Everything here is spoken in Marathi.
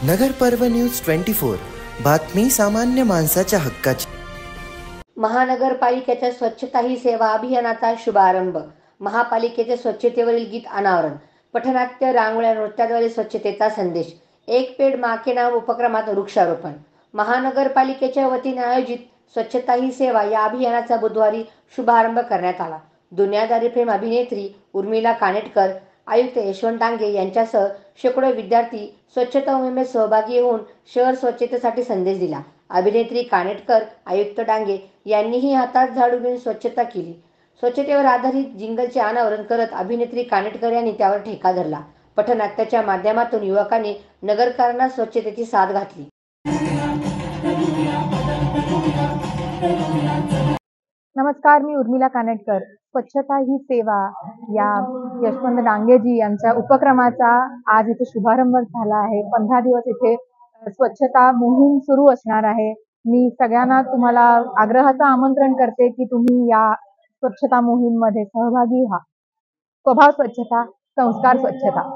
नगर पर्व न्यूज 24 बातमी सामान्य माणसाच्या हक्काची। महानगरपालिकेच्या स्वच्छता ही सेवा अभियानाचा शुभारंभ। महापालिकेचे स्वच्छतेवरील गीत अनावरण, पथनाट्य, रांगोळ्या, नृत्याद्वारे स्वच्छतेचा संदेश, एक पेड माँ के नाम उपक्रमात वृक्षारोपण। महानगरपालिकेच्या वतीने आयोजित स्वच्छता ही सेवा या अभियानाचा बुधवारी शुभारंभ करण्यात आला। दुनियादारी प्रेम अभिनेत्री उर्मिला कानेटकर, आयुक्त यशवंत डांगे यांच्यासह शेकडो विद्यार्थी स्वच्छता मोहिमेत सहभागी होऊन शहर स्वच्छतेसाठी संदेश दिला। अभिनेत्री कानेटकर, आयुक्त डांगे यांनीही हातात झाडू घेऊन स्वच्छता केली। स्वच्छतेवर आधारित जिंगलचे अनावरण करत अभिनेत्री कानेटकर यांनी त्यावर ठेका धरला। पथनाट्याच्या माध्यमातून युवकांनी नगरकरांना स्वच्छतेची साथ घातली। नमस्कार, मी उर्मिला कानेटकर। स्वच्छता ही सेवा या यशवंत डांगेजी यांच्या उपक्रमाचा आज इथे शुभारंभ झाला आहे। 15 दिवस इथे स्वच्छता मोहीम सुरू असणार आहे। मी सगळ्यांना तुम्हाला आग्रहाचं आमंत्रण करते की तुम्ही या स्वच्छता मोहीम मध्ये सहभागी व्हा। स्वभाव स्वच्छता, संस्कार स्वच्छता।